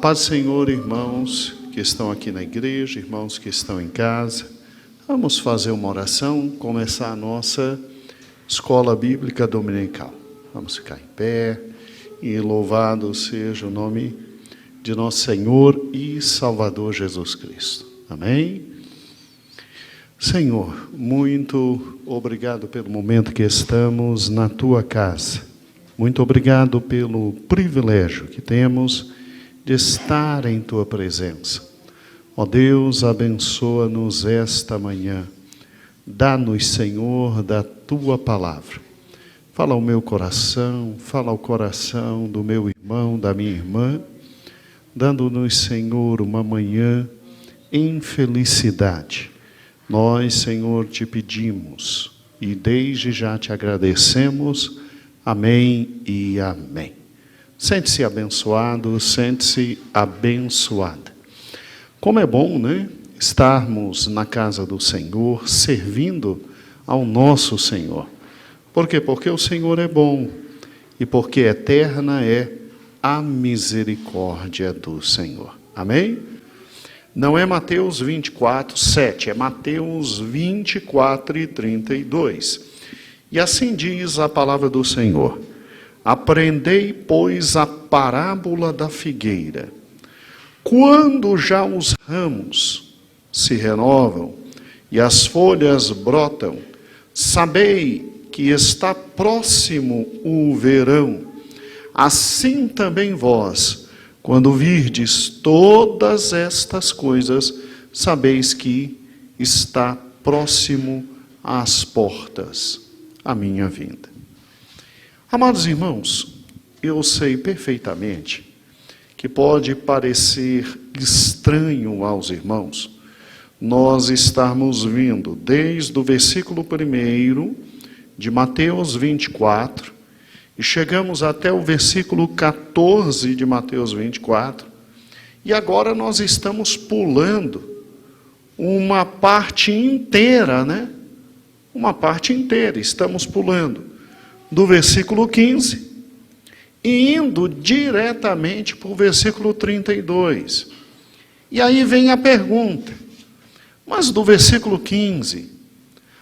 paz do Senhor, irmãos que estão aqui na igreja, irmãos que estão em casa. Vamos fazer uma oração, começar a nossa escola bíblica dominical. Vamos ficar em pé e louvado seja o nome de nosso Senhor e Salvador Jesus Cristo. Amém? Senhor, muito obrigado pelo momento que estamos na Tua casa. Muito obrigado pelo privilégio que temos de estar em Tua presença. Ó Deus, abençoa-nos esta manhã. Dá-nos, Senhor, da Tua palavra. Fala ao meu coração, fala ao coração do meu irmão, da minha irmã, dando-nos, Senhor, uma manhã em felicidade. Nós, Senhor, te pedimos e desde já te agradecemos. Amém e amém. Sente-se abençoado, sente-se abençoada. Como é bom, né? Estarmos na casa do Senhor, servindo ao nosso Senhor. Por quê? Porque o Senhor é bom e porque eterna é a misericórdia do Senhor. Amém? Não é Mateus 24, 7, é Mateus 24 e 32. E assim diz a palavra do Senhor: aprendei, pois, a parábola da figueira. Quando já os ramos se renovam e as folhas brotam, sabei que está próximo o verão. Assim também vós, quando virdes todas estas coisas, sabeis que está próximo às portas a minha vinda. Amados irmãos, eu sei perfeitamente que pode parecer estranho aos irmãos nós estarmos vindo desde o versículo 1 de Mateus 24 e chegamos até o versículo 14 de Mateus 24 e agora nós estamos pulando uma parte inteira, né? Uma parte inteira, estamos pulando do versículo 15 e indo diretamente para o versículo 32. E aí vem a pergunta, mas do versículo 15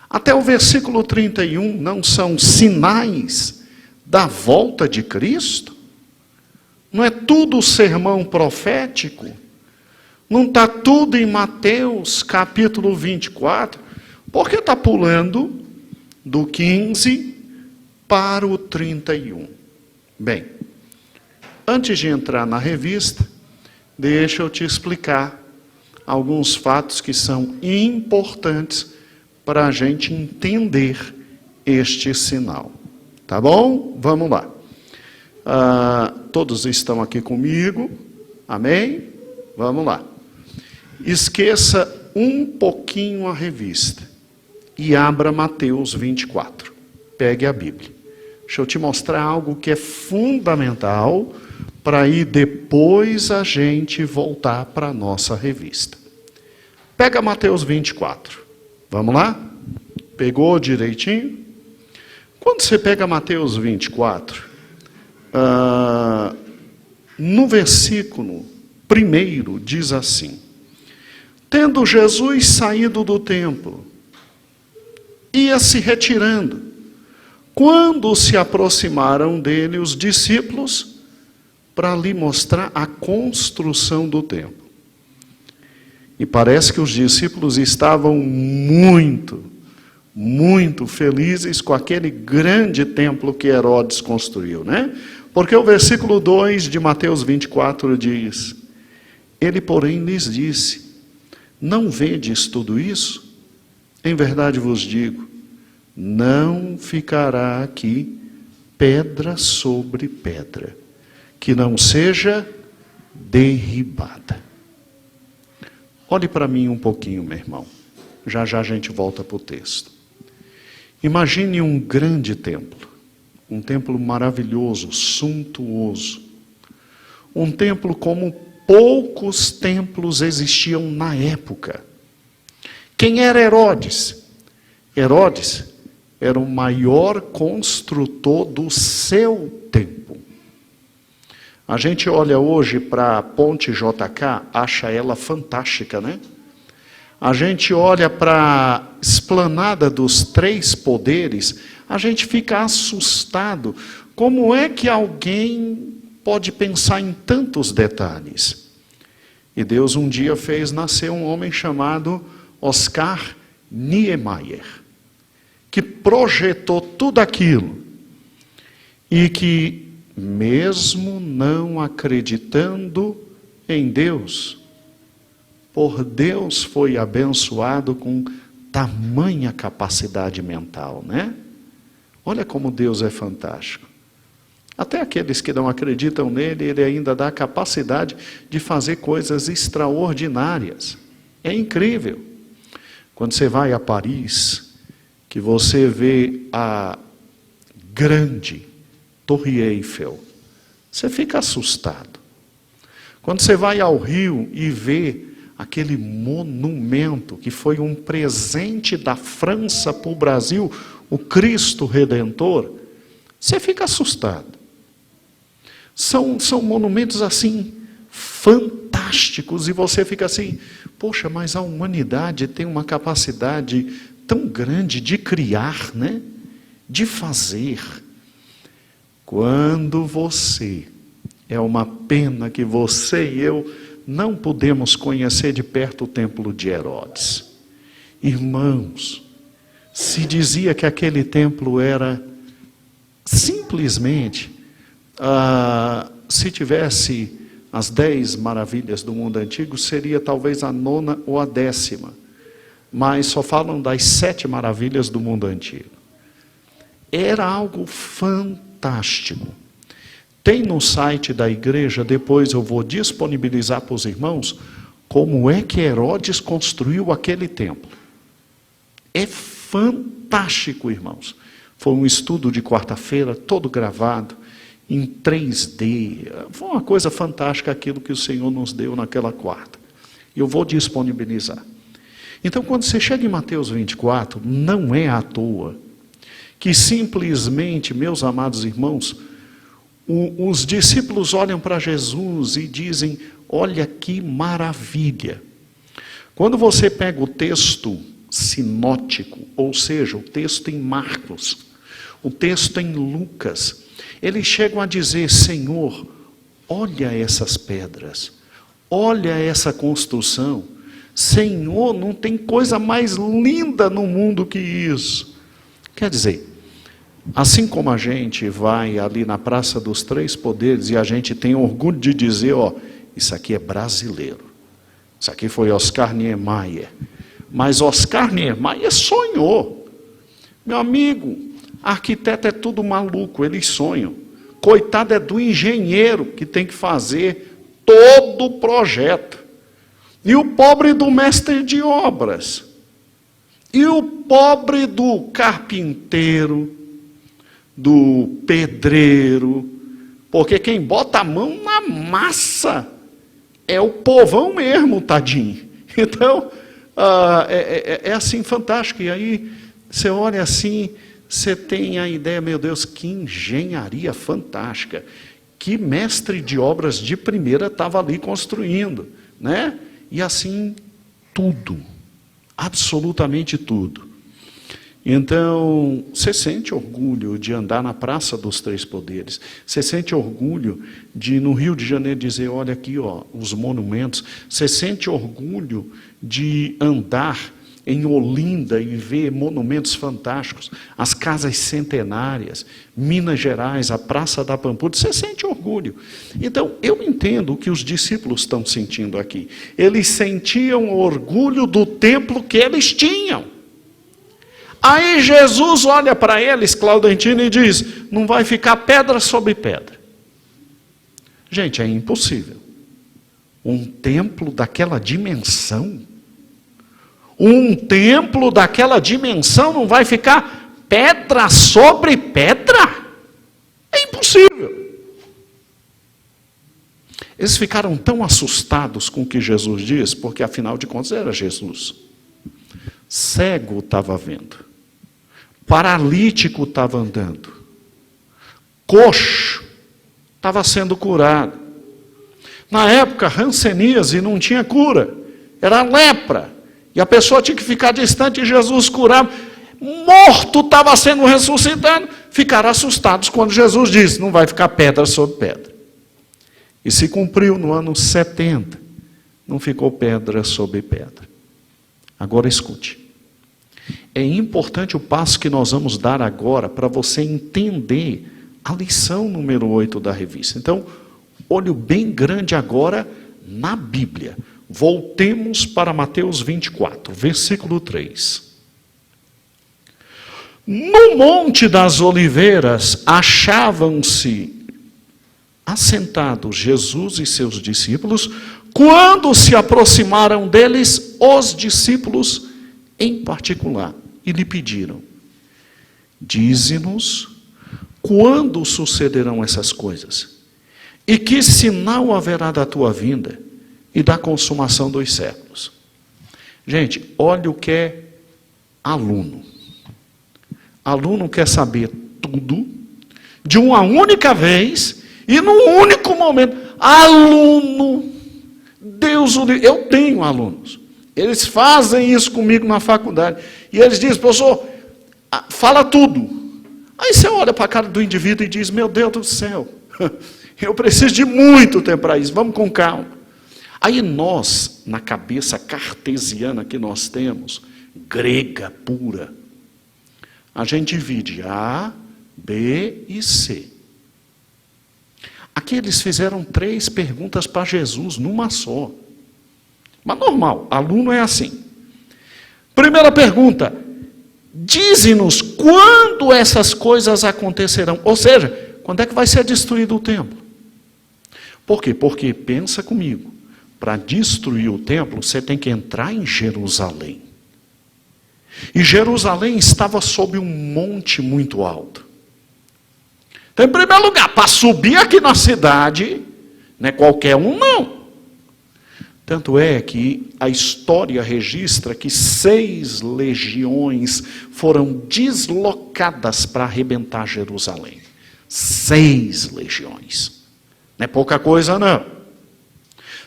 até o versículo 31 não são sinais da volta de Cristo? Não é tudo sermão profético? Não está tudo em Mateus capítulo 24? Por que está pulando do 15 para o 31? Bem, antes de entrar na revista, deixa eu te explicar alguns fatos que são importantes para a gente entender este sinal. Tá bom? Vamos lá. Todos estão aqui comigo? Amém? Vamos lá. Esqueça um pouquinho a revista e abra Mateus 24. Pegue a Bíblia. Deixa eu te mostrar algo que é fundamental para aí depois a gente voltar para a nossa revista. Pega Mateus 24. Vamos lá? Pegou direitinho? Quando você pega Mateus 24, no versículo 1 diz assim: tendo Jesus saído do templo, ia se retirando, quando se aproximaram dele os discípulos para lhe mostrar a construção do templo. E parece que os discípulos estavam muito felizes com aquele grande templo que Herodes construiu, né? Porque o versículo 2 de Mateus 24 diz: ele, porém, lhes disse: não vedes tudo isso? Em verdade vos digo, não ficará aqui pedra sobre pedra, que não seja derribada. Olhe para mim um pouquinho, meu irmão. Já já a gente volta para o texto. Imagine um grande templo. Um templo maravilhoso, suntuoso. Um templo como poucos templos existiam na época. Quem era Herodes? Herodes era o maior construtor do seu tempo. A gente olha hoje para a Ponte JK, acha ela fantástica, né? A gente olha para a esplanada dos Três Poderes, a gente fica assustado. Como é que alguém pode pensar em tantos detalhes? E Deus um dia fez nascer um homem chamado Oscar Niemeyer, que projetou tudo aquilo e que, mesmo não acreditando em Deus, por Deus foi abençoado com tamanha capacidade mental, né? Olha como Deus é fantástico. Até aqueles que não acreditam nele, ele ainda dá a capacidade de fazer coisas extraordinárias. É incrível. Quando você vai a Paris, que você vê a grande Torre Eiffel, você fica assustado. Quando você vai ao Rio e vê aquele monumento que foi um presente da França para o Brasil, o Cristo Redentor, você fica assustado. São monumentos assim, fantásticos, e você fica assim, poxa, mas a humanidade tem uma capacidade tão grande de criar, né? De fazer. Quando você, é uma pena que você e eu não podemos conhecer de perto o templo de Herodes. Irmãos, se dizia que aquele templo era simplesmente, se tivesse as 10 maravilhas do mundo antigo, seria talvez a 9ª ou a 10ª. Mas só falam das 7 maravilhas do mundo antigo. Era algo fantástico. Tem no site da igreja, depois eu vou disponibilizar para os irmãos, como é que Herodes construiu aquele templo. É fantástico, irmãos. Foi um estudo de quarta-feira, todo gravado, em 3D. Foi uma coisa fantástica aquilo que o Senhor nos deu naquela quarta. E eu vou disponibilizar. Então, quando você chega em Mateus 24, não é à toa que simplesmente, meus amados irmãos, os discípulos olham para Jesus e dizem, olha que maravilha. Quando você pega o texto sinótico, ou seja, o texto em Marcos, o texto em Lucas, eles chegam a dizer, Senhor, olha essas pedras, olha essa construção, Senhor, não tem coisa mais linda no mundo que isso. Quer dizer, assim como a gente vai ali na Praça dos Três Poderes e a gente tem orgulho de dizer, ó, isso aqui é brasileiro, isso aqui foi Oscar Niemeyer, mas Oscar Niemeyer sonhou. Meu amigo, arquiteto é tudo maluco, eles sonham. Coitado é do engenheiro que tem que fazer todo o projeto. E o pobre do mestre de obras. E o pobre do carpinteiro, do pedreiro, porque quem bota a mão na massa é o povão mesmo, tadinho. Então, é assim fantástico. E aí, você olha assim, você tem a ideia, meu Deus, que engenharia fantástica. Que mestre de obras de primeira estava ali construindo, né? E assim, tudo, absolutamente tudo. Então, você sente orgulho de andar na Praça dos Três Poderes. Você sente orgulho de, no Rio de Janeiro, dizer, olha aqui, ó, os monumentos. Você sente orgulho de andar em Olinda e ver monumentos fantásticos, as casas centenárias, Minas Gerais, a Praça da Pampulha. Você sente orgulho. Então, eu entendo o que os discípulos estão sentindo aqui. Eles sentiam orgulho do templo que eles tinham. Aí Jesus olha para eles, Claudentino, e diz, não vai ficar pedra sobre pedra. Gente, é impossível. Um templo daquela dimensão, não vai ficar pedra sobre pedra? É impossível. Eles ficaram tão assustados com o que Jesus diz, porque afinal de contas era Jesus. Cego estava vendo. Paralítico estava andando. Coxo estava sendo curado. Na época, hanseníase não tinha cura, era lepra. E a pessoa tinha que ficar distante e Jesus curava. Morto estava sendo ressuscitado. Ficaram assustados quando Jesus disse, não vai ficar pedra sobre pedra. E se cumpriu no ano 70. Não ficou pedra sobre pedra. Agora escute. É importante o passo que nós vamos dar agora para você entender a lição número 8 da revista. Então, olho bem grande agora na Bíblia. Voltemos para Mateus 24, versículo 3. No Monte das Oliveiras achavam-se assentados Jesus e seus discípulos, quando se aproximaram deles os discípulos em particular, e lhe pediram, dize-nos quando sucederão essas coisas, e que sinal haverá da tua vinda e da consumação dos séculos. Gente, olha o que é aluno. Aluno quer saber tudo, de uma única vez, e num único momento. Aluno, Deus o livre. Eu tenho alunos. Eles fazem isso comigo na faculdade. E eles dizem, professor, fala tudo. Aí você olha para a cara do indivíduo e diz, meu Deus do céu, eu preciso de muito tempo para isso, vamos com calma. Aí nós, na cabeça cartesiana que nós temos, grega pura, a gente divide A, B e C. Aqui eles fizeram 3 perguntas para Jesus, numa só. Mas normal, aluno é assim. Primeira pergunta, dize-nos quando essas coisas acontecerão. Ou seja, quando é que vai ser destruído o templo? Por quê? Porque, pensa comigo, para destruir o templo, você tem que entrar em Jerusalém. E Jerusalém estava sob um monte muito alto. Então, em primeiro lugar, para subir aqui na cidade, não é qualquer um, não. Tanto é que a história registra que 6 legiões foram deslocadas para arrebentar Jerusalém. 6 legiões. Não é pouca coisa, não.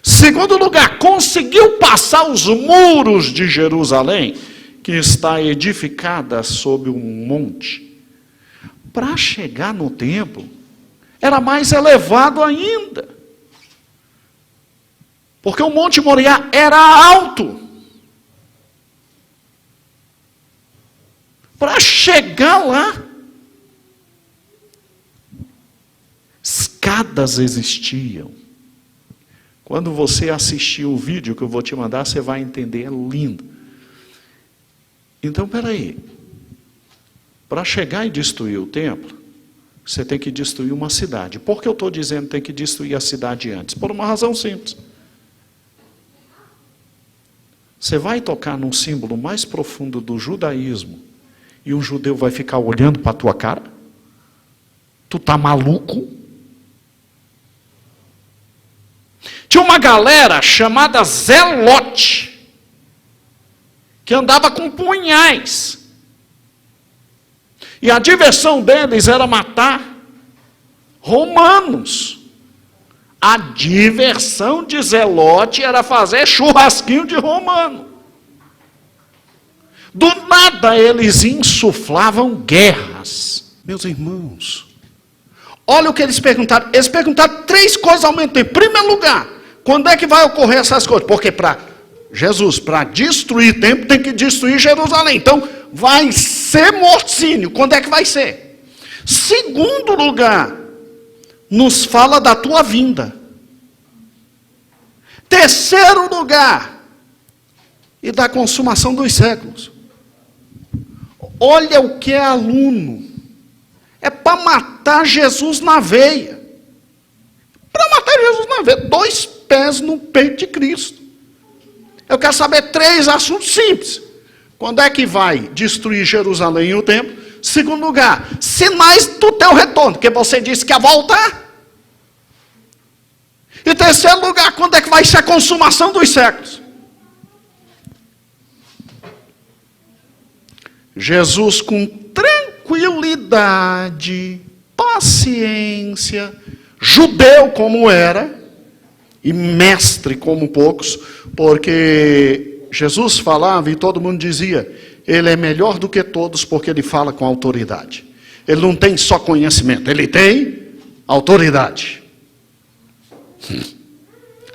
Segundo lugar, conseguiu passar os muros de Jerusalém, que está edificada sobre um monte. Para chegar no templo, era mais elevado ainda. Porque o Monte Moriá era alto. Para chegar lá, escadas existiam. Quando você assistir o vídeo que eu vou te mandar, você vai entender, é lindo. Então, peraí. Para chegar e destruir o templo, você tem que destruir uma cidade. Por que eu estou dizendo que tem que destruir a cidade antes? Por uma razão simples. Você vai tocar num símbolo mais profundo do judaísmo e um judeu vai ficar olhando para a tua cara? Tu está maluco? Tinha uma galera chamada Zelote, que andava com punhais. E a diversão deles era matar romanos. A diversão de Zelote era fazer churrasquinho de romano. Do nada eles insuflavam guerras. Meus irmãos, olha o que eles perguntaram. Eles perguntaram 3 coisas ao mesmo tempo. Em primeiro lugar, quando é que vai ocorrer essas coisas? Porque para Jesus, para destruir o templo, tem que destruir Jerusalém. Então, vai ser morticínio. Quando é que vai ser? Segundo lugar, nos fala da tua vinda. Terceiro lugar, e da consumação dos séculos. Olha o que é aluno. É para matar Jesus na veia. Para matar Jesus na veia. 2 pés no peito de Cristo. Eu quero saber 3 assuntos simples. Quando é que vai destruir Jerusalém e o templo? Segundo lugar, sinais do teu retorno, porque você disse que ia voltar. E terceiro lugar, quando é que vai ser a consumação dos séculos? Jesus, com tranquilidade, paciência, judeu como era, e mestre como poucos, porque Jesus falava e todo mundo dizia, ele é melhor do que todos porque ele fala com autoridade. Ele não tem só conhecimento, ele tem autoridade.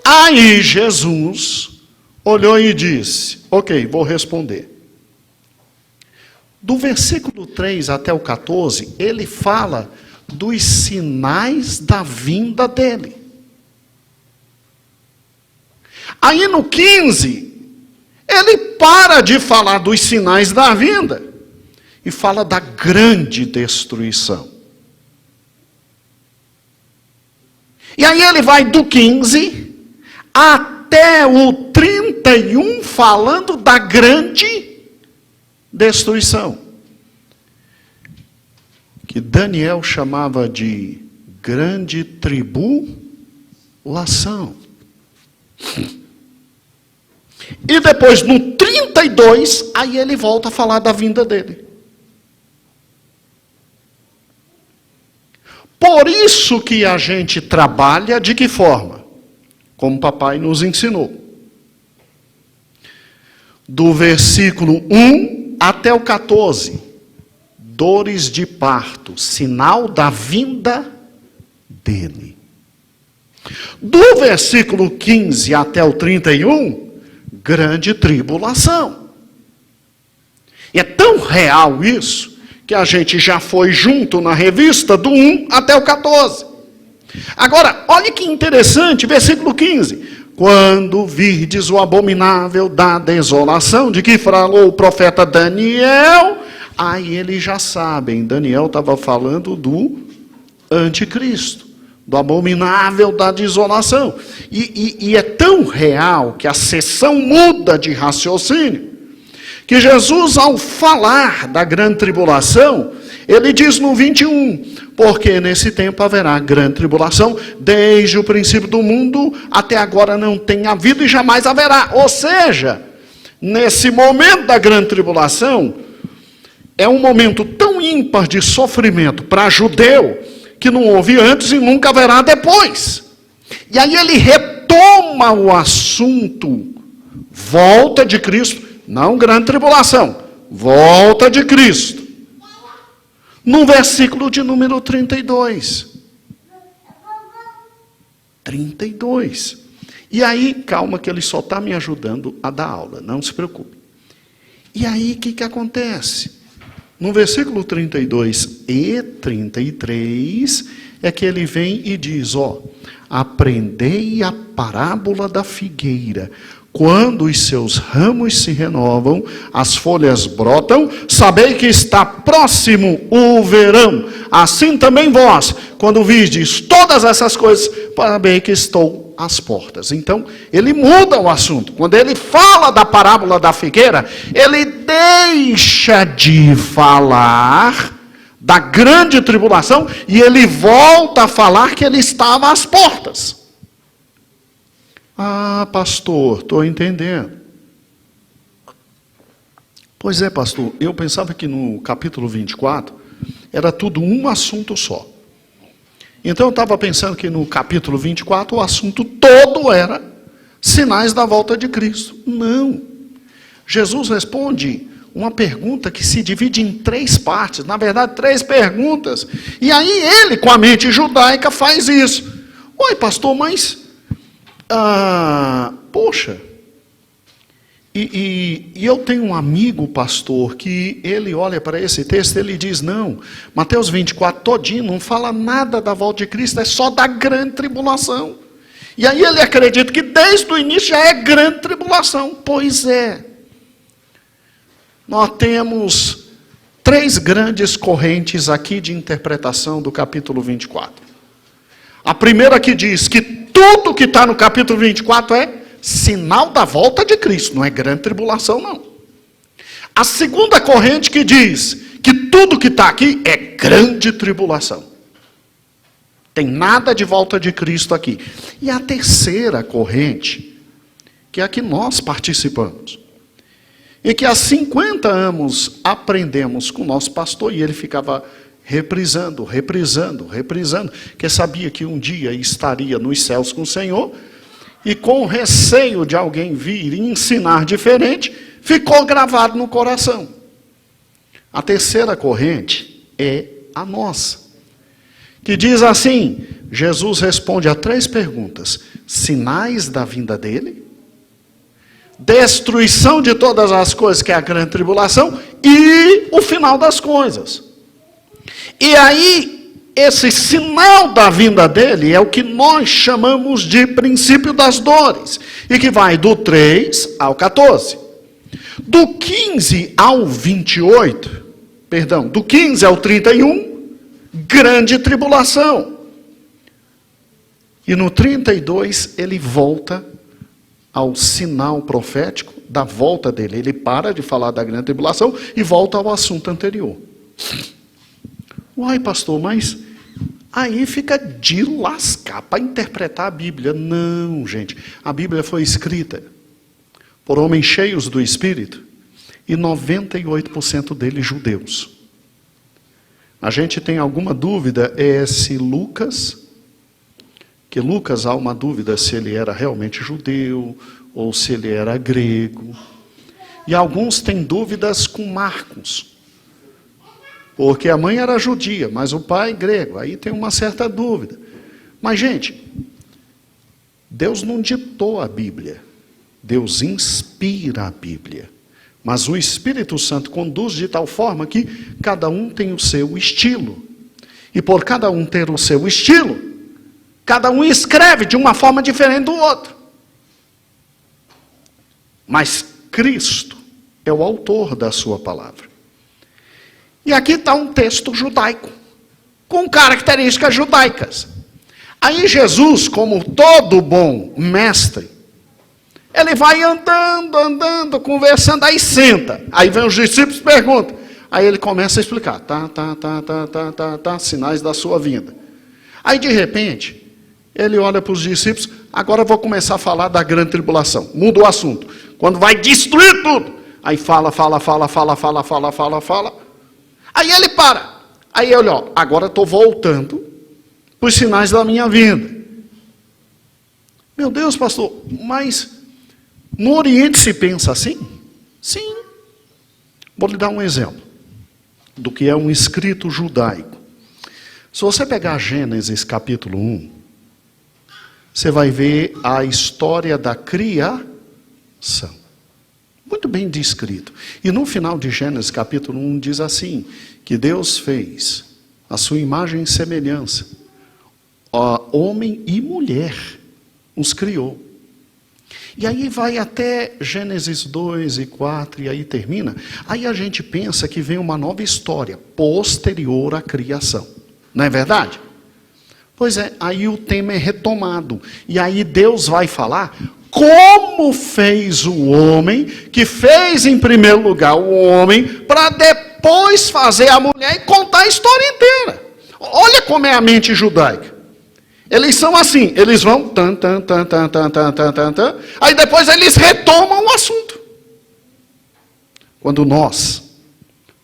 Aí Jesus olhou e disse, ok, vou responder. Do versículo 3 até o 14, ele fala dos sinais da vinda dele. Aí no 15, ele para de falar dos sinais da vinda e fala da grande destruição. E aí ele vai do 15 até o 31 falando da grande destruição, que Daniel chamava de grande tribulação. E depois no 32, aí ele volta a falar da vinda dele. Por isso que a gente trabalha de que forma? Como papai nos ensinou. Do versículo 1 até o 14. Dores de parto, sinal da vinda dele. Do versículo 15 até o 31, grande tribulação. E é tão real isso, que a gente já foi junto na revista do 1 até o 14. Agora, olha que interessante, versículo 15. Quando virdes o abominável da desolação, de que falou o profeta Daniel, aí eles já sabem, Daniel estava falando do anticristo, do abominável da desolação. E é tão real que a sessão muda de raciocínio, que Jesus, ao falar da grande tribulação, ele diz no 21, porque nesse tempo haverá grande tribulação, desde o princípio do mundo até agora não tem havido e jamais haverá. Ou seja, nesse momento da grande tribulação, é um momento tão ímpar de sofrimento para judeu, que não houve antes e nunca haverá depois. E aí ele retoma o assunto, volta de Cristo, não grande tribulação, volta de Cristo. No versículo de número 32. 32. E aí, calma que ele só está me ajudando a dar aula, não se preocupe. E aí, o que acontece? No versículo 32 e 33, é que ele vem e diz, aprendei a parábola da figueira. Quando os seus ramos se renovam, as folhas brotam, sabei que está próximo o verão. Assim também vós, quando virdes todas essas coisas, sabei que estou às portas. Então, ele muda o assunto. Quando ele fala da parábola da figueira, ele deixa de falar da grande tribulação e ele volta a falar que ele estava às portas. Ah, pastor, estou entendendo. Pois é, pastor, eu pensava que no capítulo 24 era tudo um assunto só. Então eu estava pensando que no capítulo 24 o assunto todo era sinais da volta de Cristo. Não. Jesus responde uma pergunta que se divide em 3 partes, na verdade 3 perguntas. E aí ele, com a mente judaica, faz isso. Oi, pastor, mas... poxa, e eu tenho um amigo pastor que ele olha para esse texto e ele diz, não, Mateus 24 todinho não fala nada da volta de Cristo, é só da grande tribulação. E aí ele acredita que desde o início já é grande tribulação. Pois é, nós temos 3 grandes correntes aqui de interpretação do capítulo 24. A primeira que diz que tudo que está no capítulo 24 é sinal da volta de Cristo, não é grande tribulação, não. A segunda corrente que diz que tudo que está aqui é grande tribulação. Tem nada de volta de Cristo aqui. E a terceira corrente, que é a que nós participamos, e que há 50 anos aprendemos com o nosso pastor, e ele ficava reprisando, que sabia que um dia estaria nos céus com o Senhor, e com receio de alguém vir e ensinar diferente, ficou gravado no coração. A terceira corrente é a nossa, que diz assim: Jesus responde a 3 perguntas: sinais da vinda dele, destruição de todas as coisas, que é a grande tribulação, e o final das coisas. E aí, esse sinal da vinda dele é o que nós chamamos de princípio das dores, e que vai do 3 ao 14. Do 15 ao 28, perdão, do 15 ao 31, grande tribulação. E no 32, ele volta ao sinal profético da volta dele. Ele para de falar da grande tribulação e volta ao assunto anterior. Uai, pastor, mas aí fica de lascar para interpretar a Bíblia. Não, gente. A Bíblia foi escrita por homens cheios do Espírito e 98% deles judeus. A gente tem alguma dúvida se Lucas, que Lucas há uma dúvida se ele era realmente judeu ou se ele era grego. E alguns têm dúvidas com Marcos, porque a mãe era judia, mas o pai grego. Aí tem uma certa dúvida. Mas, gente, Deus não ditou a Bíblia. Deus inspira a Bíblia. Mas o Espírito Santo conduz de tal forma que cada um tem o seu estilo. E por cada um ter o seu estilo, cada um escreve de uma forma diferente do outro. Mas Cristo é o autor da sua palavra. E aqui está um texto judaico, com características judaicas. Aí Jesus, como todo bom mestre, ele vai andando, conversando, aí senta. Aí vem os discípulos e perguntam. Aí ele começa a explicar. Sinais da sua vinda. Aí de repente, ele olha para os discípulos, agora eu vou começar a falar da grande tribulação. Muda o assunto. Quando vai destruir tudo. Aí fala. Aí ele para. Aí ele, agora estou voltando para os sinais da minha vinda. Meu Deus, pastor, mas no Oriente se pensa assim? Sim. Vou lhe dar um exemplo do que é um escrito judaico. Se você pegar Gênesis capítulo 1, você vai ver a história da criação. Muito bem descrito. E no final de Gênesis capítulo 1 diz assim, que Deus fez a sua imagem e semelhança, homem e mulher, os criou. E aí vai até Gênesis 2 e 4, e aí termina. Aí a gente pensa que vem uma nova história, posterior à criação. Não é verdade? Pois é, aí o tema é retomado. E aí Deus vai falar como fez o homem, que fez em primeiro lugar o homem, para depois fazer a mulher e contar a história inteira. Olha como é a mente judaica. Eles são assim, eles vão aí depois eles retomam o assunto. Quando nós,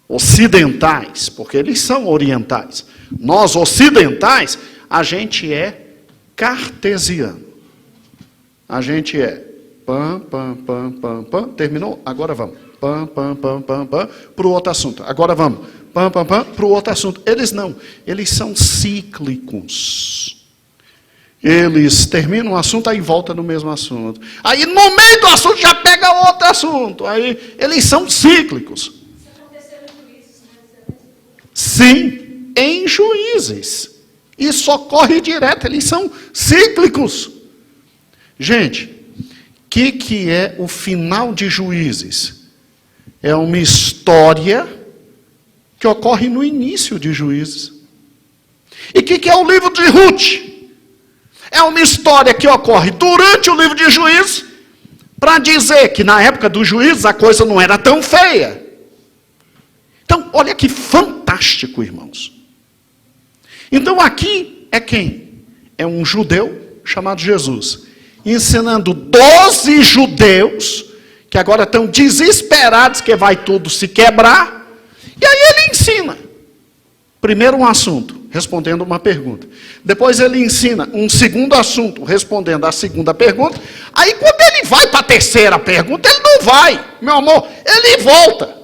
ocidentais, porque eles são orientais, nós ocidentais, a gente é cartesiano. A gente é pam, terminou? Agora vamos. Pam, para o outro assunto. Agora vamos. Pam, para o outro assunto. Eles não, eles são cíclicos. Eles terminam o assunto, aí volta no mesmo assunto. Aí no meio do assunto já pega outro assunto. Aí eles são cíclicos. Isso aconteceu em Juízes, né? Sim, em Juízes. Isso ocorre direto, eles são cíclicos. Gente, o que é o final de Juízes? É uma história que ocorre no início de Juízes. E o que é o livro de Ruth? É uma história que ocorre durante o livro de Juízes, para dizer que na época dos juízes a coisa não era tão feia. Então, olha que fantástico, irmãos. Então aqui é quem? É um judeu chamado Jesus, ensinando 12 judeus, que agora estão desesperados que vai tudo se quebrar, e aí ele ensina. Primeiro um assunto, respondendo uma pergunta. Depois ele ensina um segundo assunto, respondendo a segunda pergunta. Aí quando ele vai para a terceira pergunta, ele não vai, meu amor, ele volta.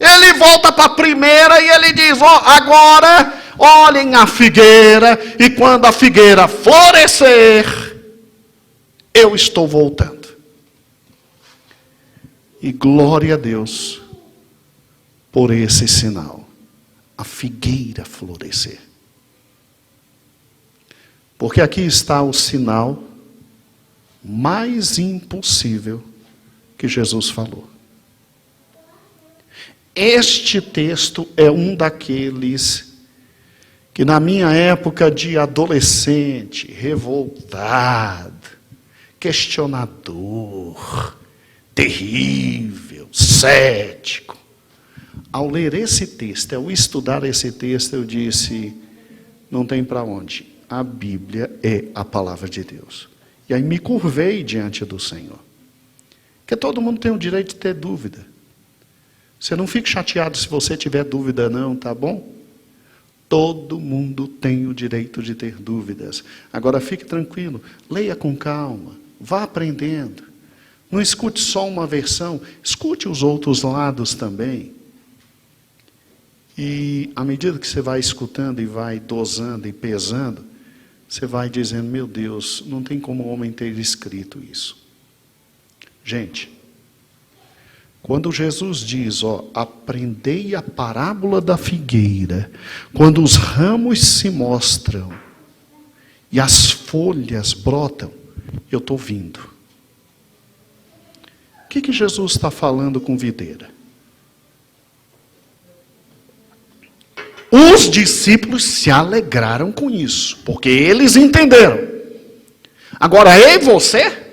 Ele volta para a primeira e ele diz, agora olhem a figueira, e quando a figueira florescer, eu estou voltando. E glória a Deus por esse sinal. A figueira florescer. Porque aqui está o sinal mais impossível que Jesus falou. Este texto é um daqueles que na minha época de adolescente, revoltado, questionador, terrível, cético, ao ler esse texto, ao estudar esse texto, eu disse, não tem para onde. A Bíblia é a palavra de Deus. E aí me curvei diante do Senhor. Porque todo mundo tem o direito de ter dúvida. Você não fique chateado se você tiver dúvida não, tá bom? Todo mundo tem o direito de ter dúvidas. Agora fique tranquilo, leia com calma, vá aprendendo. Não escute só uma versão, escute os outros lados também. E à medida que você vai escutando e vai dosando e pesando, você vai dizendo, meu Deus, não tem como o homem ter escrito isso. Gente, quando Jesus diz, aprendei a parábola da figueira, quando os ramos se mostram e as folhas brotam, eu estou vindo. O que Jesus está falando com videira? Os discípulos se alegraram com isso, porque eles entenderam. Agora, eu e você,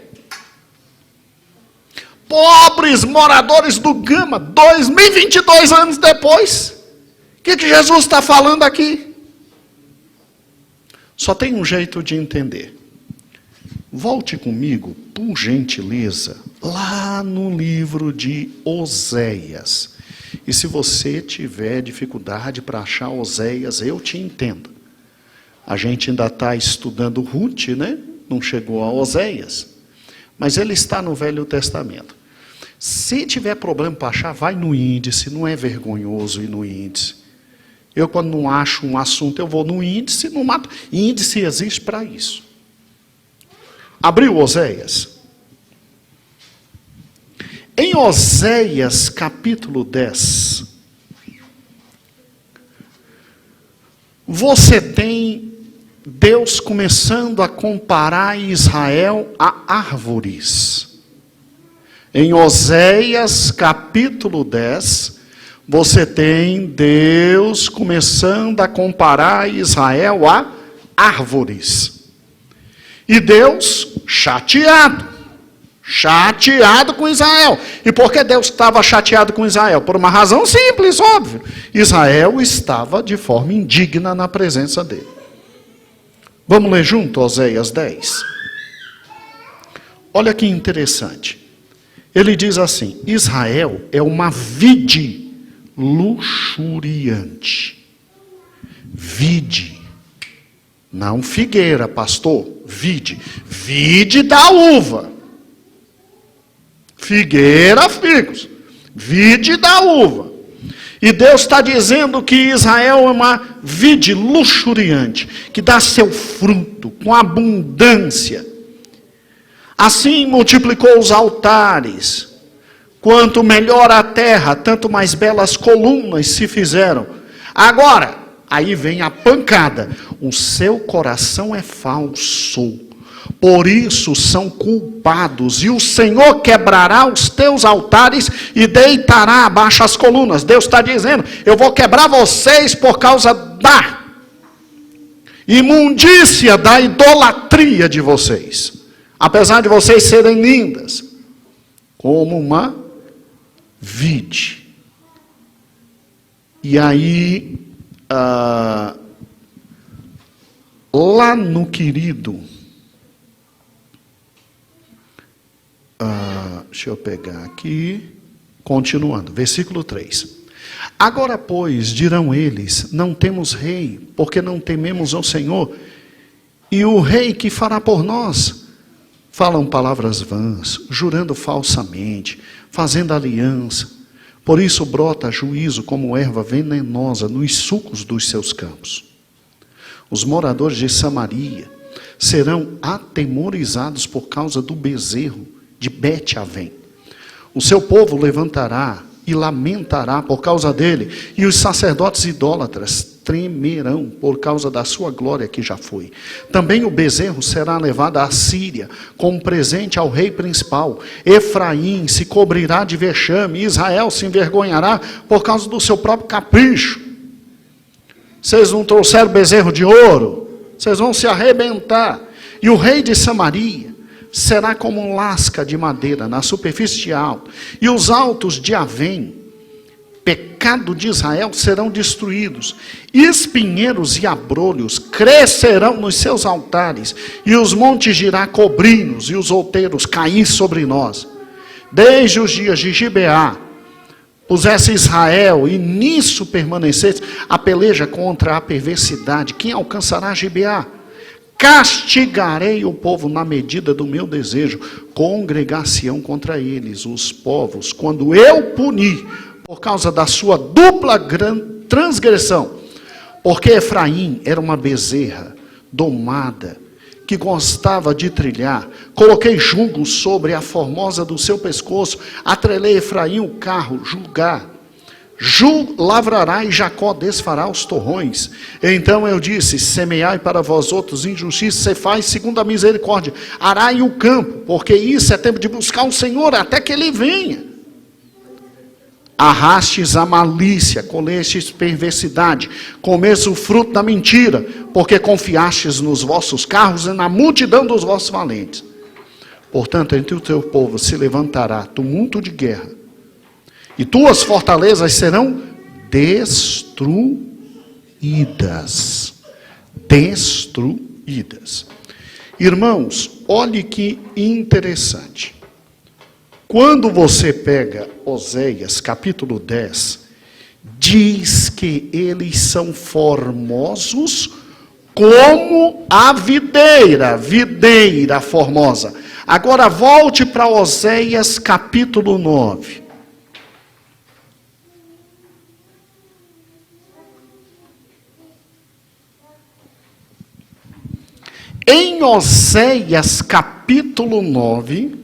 pobres moradores do Gama, 2022 anos depois, o que Jesus está falando aqui? Só tem um jeito de entender. Volte comigo, por gentileza, lá no livro de Oséias. E se você tiver dificuldade para achar Oséias, eu te entendo. A gente ainda está estudando Ruth, né? Não chegou a Oséias. Mas ele está no Velho Testamento. Se tiver problema para achar, vai no índice. Não é vergonhoso ir no índice. Eu, quando não acho um assunto, eu vou no índice, não mato. Índice existe para isso. Abriu Oséias. Em Oséias capítulo 10, você tem Deus começando a comparar Israel a árvores. Em Oséias capítulo 10, você tem Deus começando a comparar Israel a árvores. E Deus chateado com Israel. E por que Deus estava chateado com Israel? Por uma razão simples, óbvio. Israel estava de forma indigna na presença dele. Vamos ler junto Oséias 10. Olha que interessante. Ele diz assim, Israel é uma vide luxuriante. Vide. Não figueira, pastor. Vide. Vide da uva. Figueira, figos. Vide da uva. E Deus está dizendo que Israel é uma vide luxuriante, que dá seu fruto com abundância. Assim multiplicou os altares. Quanto melhor a terra, tanto mais belas colunas se fizeram. Agora, aí vem a pancada. O seu coração é falso. Por isso são culpados, e o Senhor quebrará os teus altares e deitará abaixo as colunas. Deus está dizendo, eu vou quebrar vocês por causa da imundícia, da idolatria de vocês. Apesar de vocês serem lindas, como uma vide. E aí, lá no querido... deixa eu pegar aqui, continuando, versículo 3. Agora, pois, dirão eles, não temos rei, porque não tememos ao Senhor, e o rei que fará por nós? Falam palavras vãs, jurando falsamente, fazendo aliança. Por isso brota juízo como erva venenosa nos sulcos dos seus campos. Os moradores de Samaria serão atemorizados por causa do bezerro de Bet-Avém. O seu povo levantará e lamentará por causa dele, e os sacerdotes idólatras tremerão por causa da sua glória que já foi. Também o bezerro será levado à Síria como presente ao rei principal. Efraim se cobrirá de vexame, Israel se envergonhará por causa do seu próprio capricho. Vocês não trouxeram bezerro de ouro? Vocês vão se arrebentar. E o rei de Samaria será como um lasca de madeira na superfície de alto, e os altos de Avém, pecado de Israel, serão destruídos. Espinheiros e abrolhos crescerão nos seus altares, e os montes dirá cobrir-nos, e os outeiros cair sobre nós. Desde os dias de Gibeá, pusesse Israel, e nisso permanecesse, a peleja contra a perversidade. Quem alcançará Gibeá? Castigarei o povo na medida do meu desejo, congregar-se-ão contra eles os povos, quando eu punir, por causa da sua dupla transgressão. Porque Efraim era uma bezerra domada, que gostava de trilhar. Coloquei jugo sobre a formosa do seu pescoço, atrelei Efraim o carro, julgar. Lavrará e Jacó desfará os torrões. Então eu disse, semeai para vós outros injustiça, cefai segundo a misericórdia, arai o campo, porque isso é tempo de buscar o Senhor, até que Ele venha. Arrastes a malícia, colhestes perversidade, comestes o fruto da mentira, porque confiastes nos vossos carros e na multidão dos vossos valentes. Portanto, entre o teu povo se levantará tumulto de guerra, e tuas fortalezas serão destruídas. Destruídas. Irmãos, olhe que interessante. Quando você pega Oséias, capítulo 10, diz que eles são formosos como a videira formosa. Agora volte para Oséias, capítulo 9. Em Oséias capítulo 9,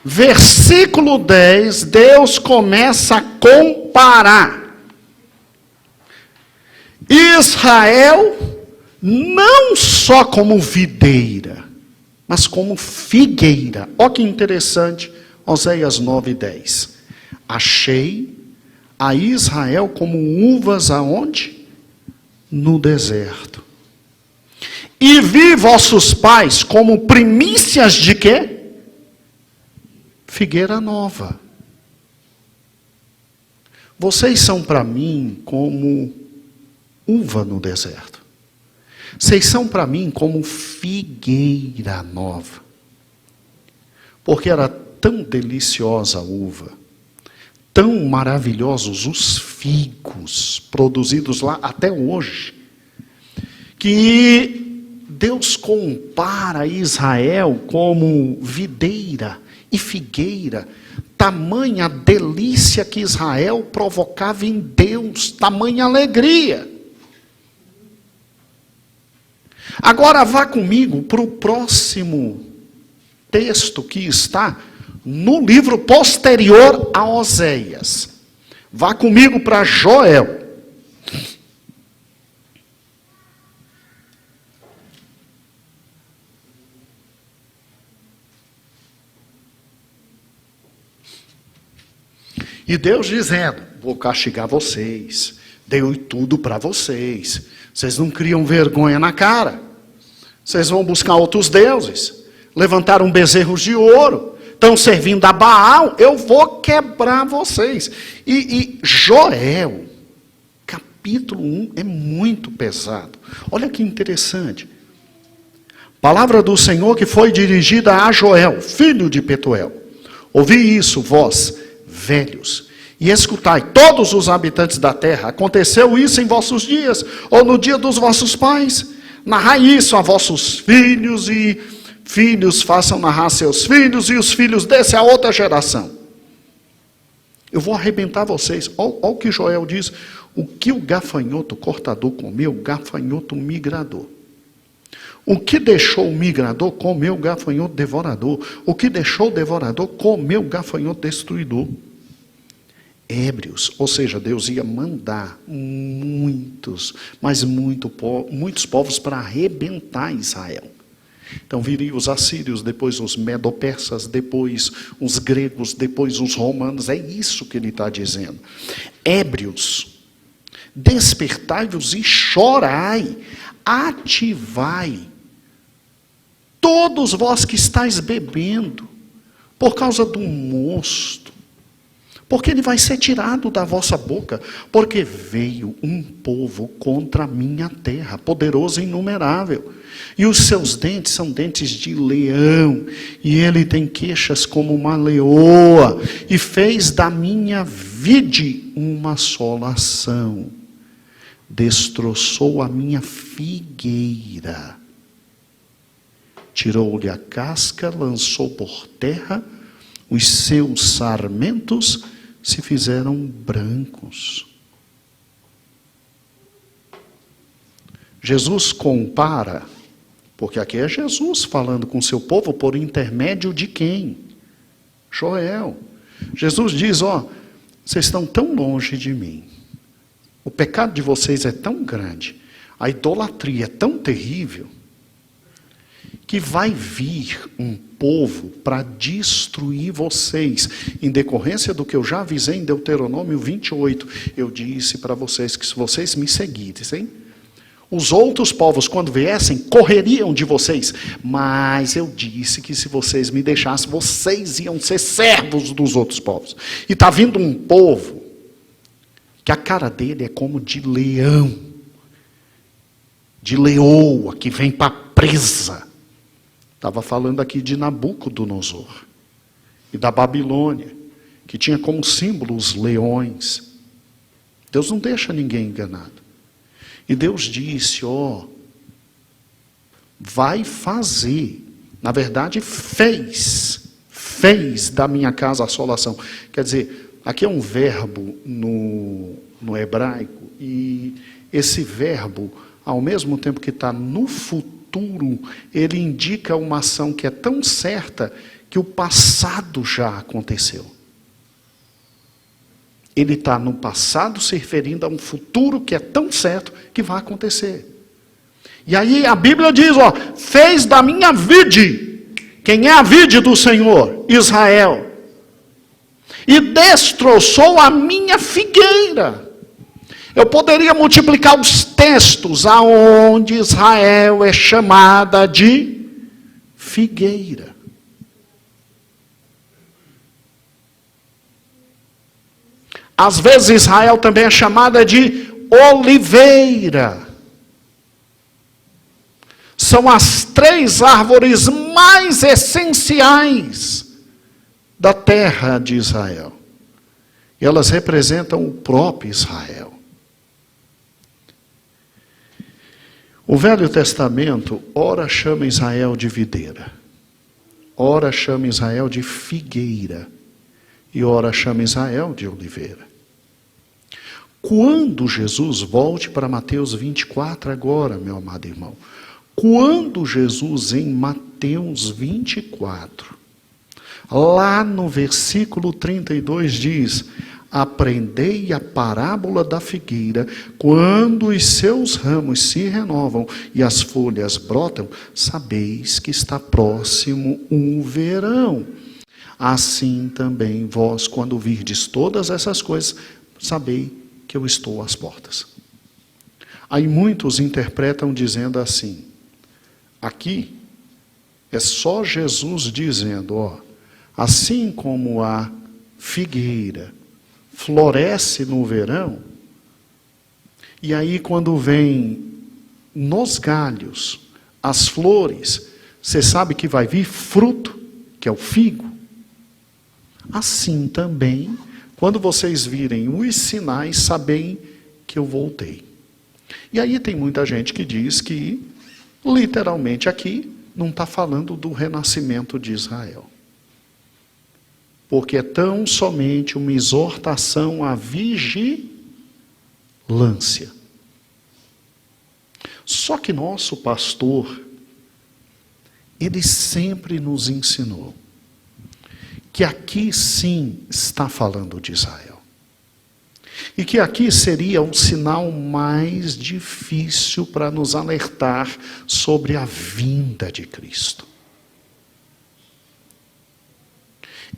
versículo 10, Deus começa a comparar Israel não só como videira, mas como figueira. Olha que interessante, Oséias 9, 10. Achei a Israel como uvas aonde? No deserto. E vi vossos pais como primícias de quê? Figueira nova. Vocês são para mim como uva no deserto. Vocês são para mim como figueira nova. Porque era tão deliciosa a uva, tão maravilhosos os figos produzidos lá até hoje, que Deus compara Israel como videira e figueira. Tamanha delícia que Israel provocava em Deus, tamanha alegria. Agora vá comigo para o próximo texto que está no livro posterior a Oséias. Vá comigo para Joel. E Deus dizendo, vou castigar vocês, dei tudo para vocês, vocês não criam vergonha na cara, vocês vão buscar outros deuses, levantaram bezerros de ouro, estão servindo a Baal, eu vou quebrar vocês. E Joel, capítulo 1, é muito pesado. Olha que interessante. Palavra do Senhor que foi dirigida a Joel, filho de Petuel. Ouvi isso, vós, velhos, e escutai, todos os habitantes da terra, aconteceu isso em vossos dias, ou no dia dos vossos pais? Narrai isso a vossos filhos, e filhos façam narrar seus filhos, e os filhos desse a outra geração. Eu vou arrebentar vocês. Olha o que Joel diz. O que o gafanhoto cortador comeu, o gafanhoto migrador. O que deixou o migrador, comeu o gafanhoto devorador. O que deixou o devorador, comeu o gafanhoto destruidor. Ébrios, ou seja, Deus ia mandar muitos povos para arrebentar Israel. Então viriam os assírios, depois os medo-persas, depois os gregos, depois os romanos. É isso que ele está dizendo. Ébrios, despertai-vos e chorai, ativai, todos vós que estáis bebendo, por causa do mosto, porque ele vai ser tirado da vossa boca, porque veio um povo contra a minha terra, poderoso e inumerável, e os seus dentes são dentes de leão, e ele tem queixas como uma leoa, e fez da minha vide uma assolação, destroçou a minha figueira, tirou-lhe a casca, lançou por terra, os seus sarmentos se fizeram brancos. Jesus compara, porque aqui é Jesus falando com seu povo por intermédio de quem? Joel. Jesus diz, vocês estão tão longe de mim, o pecado de vocês é tão grande, a idolatria é tão terrível, que vai vir um povo para destruir vocês, em decorrência do que eu já avisei em Deuteronômio 28. Eu disse para vocês que se vocês me seguissem, os outros povos, quando viessem, correriam de vocês. Mas eu disse que se vocês me deixassem, vocês iam ser servos dos outros povos. E está vindo um povo, que a cara dele é como de leão, de leoa, que vem para presa. Estava falando aqui de Nabucodonosor e da Babilônia, que tinha como símbolo os leões. Deus não deixa ninguém enganado. E Deus disse, vai fazer, na verdade fez da minha casa assolação. Quer dizer, aqui é um verbo no hebraico, e esse verbo, ao mesmo tempo que está no futuro, ele indica uma ação que é tão certa que o passado já aconteceu. Ele está no passado se referindo a um futuro que é tão certo que vai acontecer. E aí a Bíblia diz, fez da minha vide. Quem é a vide do Senhor? Israel. E destroçou a minha figueira. Eu poderia multiplicar os textos aonde Israel é chamada de figueira. Às vezes Israel também é chamada de oliveira. São as 3 árvores mais essenciais da terra de Israel. E elas representam o próprio Israel. O Velho Testamento, ora chama Israel de videira, ora chama Israel de figueira, e ora chama Israel de oliveira. Quando Jesus, volte para Mateus 24 agora, meu amado irmão, quando Jesus em Mateus 24, lá no versículo 32 diz, aprendei a parábola da figueira, quando os seus ramos se renovam e as folhas brotam, sabeis que está próximo o verão. Assim também vós, quando virdes todas essas coisas, sabei que eu estou às portas. Aí muitos interpretam dizendo assim, aqui é só Jesus dizendo, assim como a figueira floresce no verão, e aí quando vem nos galhos as flores, você sabe que vai vir fruto, que é o figo. Assim também Quando vocês virem os sinais, sabem que eu voltei. E aí tem muita gente que diz que, literalmente aqui, não está falando do renascimento de Israel. Porque é tão somente uma exortação à vigilância. Só que nosso pastor, ele sempre nos ensinou que aqui sim está falando de Israel. E que aqui seria um sinal mais difícil para nos alertar sobre a vinda de Cristo.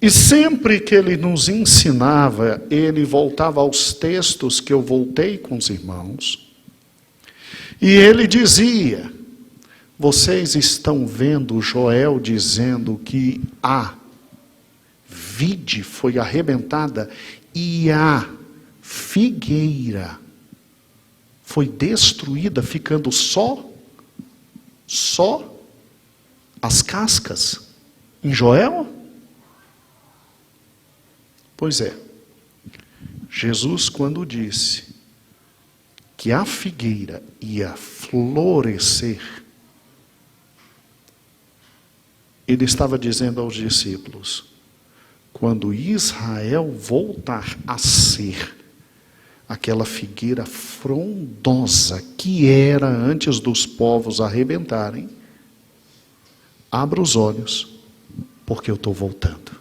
E sempre que ele nos ensinava, ele voltava aos textos que eu voltei com os irmãos, e ele dizia: vocês estão vendo Joel dizendo que a vide foi arrebentada e a figueira foi destruída, ficando só as cascas em Joel? Pois é, Jesus, quando disse que a figueira ia florescer, ele estava dizendo aos discípulos: quando Israel voltar a ser aquela figueira frondosa que era antes dos povos arrebentarem, abra os olhos, porque eu estou voltando.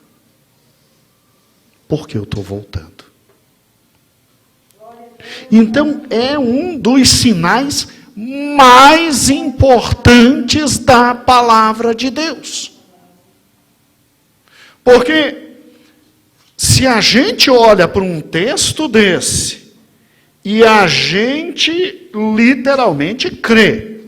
Porque eu estou voltando. Então é um dos sinais mais importantes da palavra de Deus. Porque se a gente olha para um texto desse e a gente literalmente crê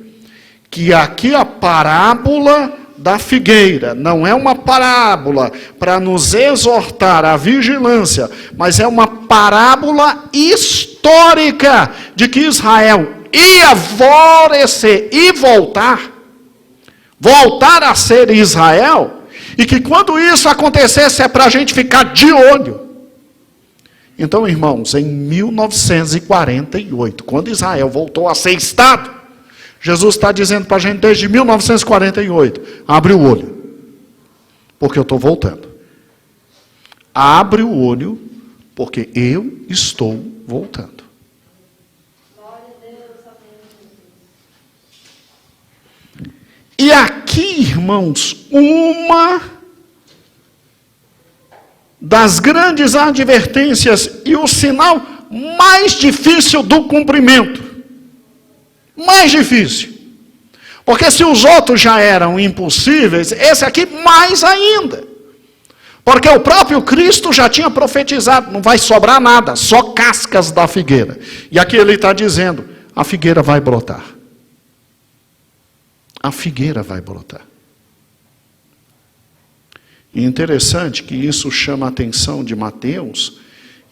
que aqui a parábola da figueira não é uma parábola para nos exortar à vigilância, mas é uma parábola histórica de que Israel ia florescer e voltar a ser Israel, e que quando isso acontecesse é para a gente ficar de olho. Então, irmãos, em 1948, quando Israel voltou a ser Estado, Jesus está dizendo para a gente desde 1948, abre o olho, porque eu estou voltando. Abre o olho, porque eu estou voltando. E aqui, irmãos, uma das grandes advertências e o sinal mais difícil do cumprimento. Mais difícil. Porque se os outros já eram impossíveis, esse aqui mais ainda. Porque o próprio Cristo já tinha profetizado, não vai sobrar nada, só cascas da figueira. E aqui ele está dizendo, a figueira vai brotar. A figueira vai brotar. E interessante que isso chama a atenção de Mateus.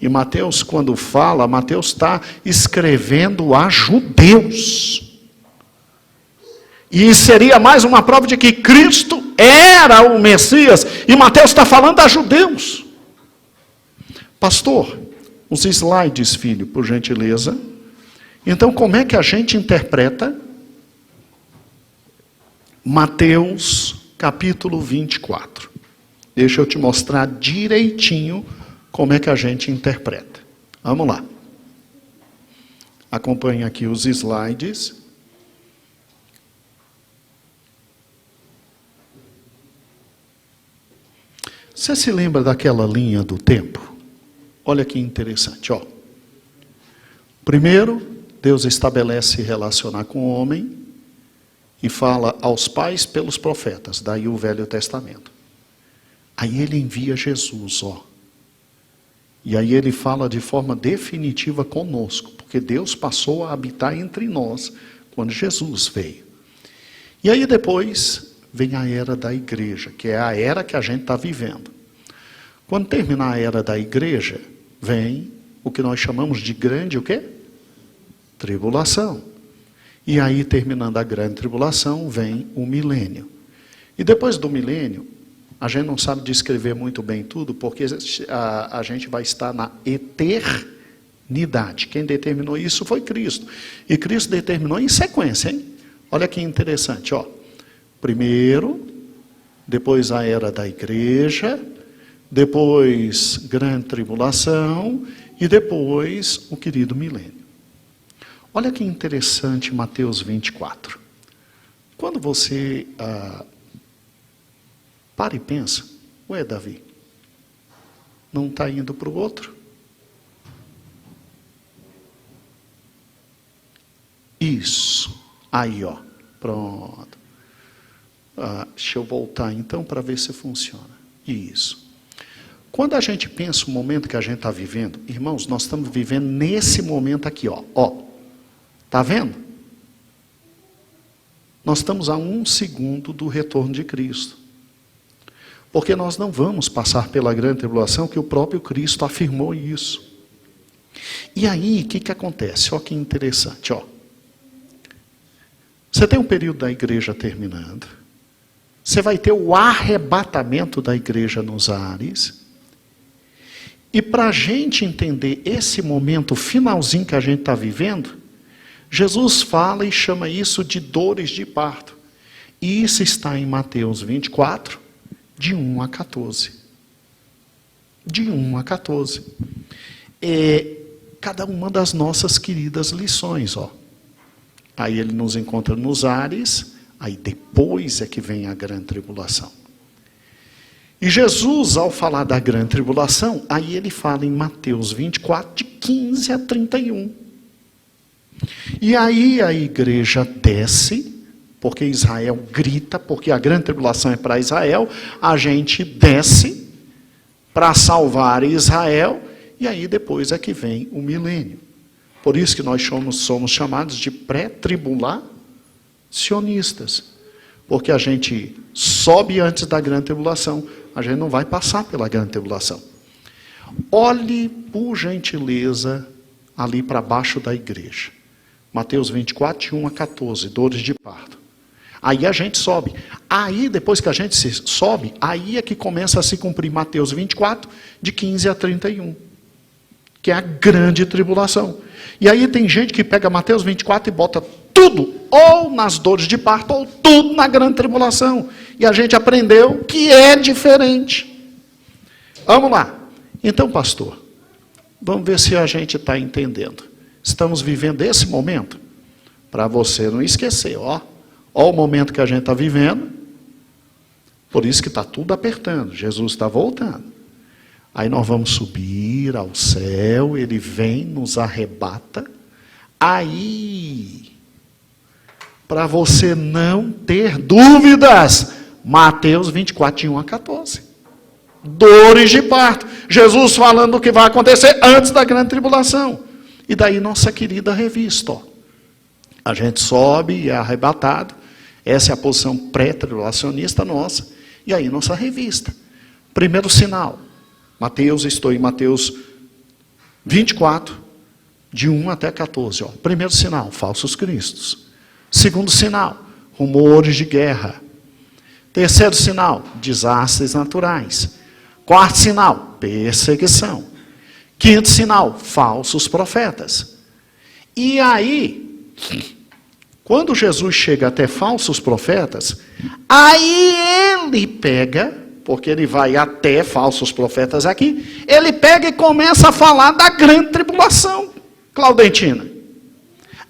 E Mateus, quando fala, Mateus está escrevendo a judeus. E seria mais uma prova de que Cristo era o Messias. E Mateus está falando a judeus. Pastor, os slides, filho, por gentileza. Então, como é que a gente interpreta Mateus capítulo 24? Deixa eu te mostrar direitinho como é que a gente interpreta. Vamos lá. Acompanhe aqui os slides. Você se lembra daquela linha do tempo? Olha que interessante, ó. Primeiro, Deus estabelece relacionar com o homem e fala aos pais pelos profetas, daí o Velho Testamento. Aí ele envia Jesus, ó. E aí ele fala de forma definitiva conosco, porque Deus passou a habitar entre nós quando Jesus veio. E aí depois vem a era da igreja, que é a era que a gente está vivendo. Quando terminar a era da igreja, vem o que nós chamamos de grande o quê? Tribulação. E aí, terminando a grande tribulação, vem o milênio. E depois do milênio, A gente não sabe descrever muito bem tudo, porque a gente vai estar na eternidade. Quem determinou isso foi Cristo. E Cristo determinou em sequência, hein? Olha que interessante, ó. Primeiro, depois a era da igreja, depois grande tribulação e depois o querido milênio. Olha que interessante Mateus 24. Quando você para e pensa, ué, Davi, não está indo para o outro? Isso. Aí, ó. Pronto. Deixa eu voltar então para ver se funciona. Isso. Quando a gente pensa o momento que a gente está vivendo, irmãos, nós estamos vivendo nesse momento aqui, ó. Ó. Tá vendo? Nós estamos a 1 segundo do retorno de Cristo. Porque nós não vamos passar pela grande tribulação, que o próprio Cristo afirmou isso. E aí, o que acontece? Olha que interessante, ó. Você tem um período da igreja terminando. Você vai ter o arrebatamento da igreja nos ares. E para a gente entender esse momento finalzinho que a gente está vivendo, Jesus fala e chama isso de dores de parto. E isso está em Mateus 24, de 1 a 14. De 1 a 14. É cada uma das nossas queridas lições, ó. Aí ele nos encontra nos ares, aí depois é que vem a grande tribulação. E Jesus, ao falar da grande tribulação, aí ele fala em Mateus 24, de 15 a 31. E aí a igreja desce, porque Israel grita, porque a grande tribulação é para Israel, a gente desce para salvar Israel, e aí depois é que vem o milênio. Por isso que nós somos chamados de pré-tribulacionistas. Porque a gente sobe antes da grande tribulação, a gente não vai passar pela grande tribulação. Olhe, por gentileza, ali para baixo da igreja. Mateus 24, de 1 a 14, dores de parto. Aí a gente sobe. Aí, depois que a gente sobe, aí é que começa a se cumprir Mateus 24, de 15 a 31. Que é a grande tribulação. E aí tem gente que pega Mateus 24 e bota tudo, ou nas dores de parto, ou tudo na grande tribulação. E a gente aprendeu que é diferente. Vamos lá. Então, pastor, vamos ver se a gente está entendendo. Estamos vivendo esse momento, para você não esquecer, ó. Ó o momento que a gente está vivendo, por isso que está tudo apertando, Jesus está voltando. Aí nós vamos subir ao céu, ele vem, nos arrebata. Aí, para você não ter dúvidas, Mateus 24, de 1 a 14. Dores de parto. Jesus falando o que vai acontecer antes da grande tribulação. E daí nossa querida revista, ó. A gente sobe e é arrebatado. Essa é a posição pré-tribulacionista nossa. E aí nossa revista. Primeiro sinal. Estou em Mateus 24, de 1 até 14. Ó. Primeiro sinal, falsos cristos. Segundo sinal, rumores de guerra. Terceiro sinal, desastres naturais. Quarto sinal, perseguição. Quinto sinal, falsos profetas. E aí, quando Jesus chega até falsos profetas, aí ele pega, porque ele vai até falsos profetas aqui, ele pega e começa a falar da grande tribulação, Claudentina.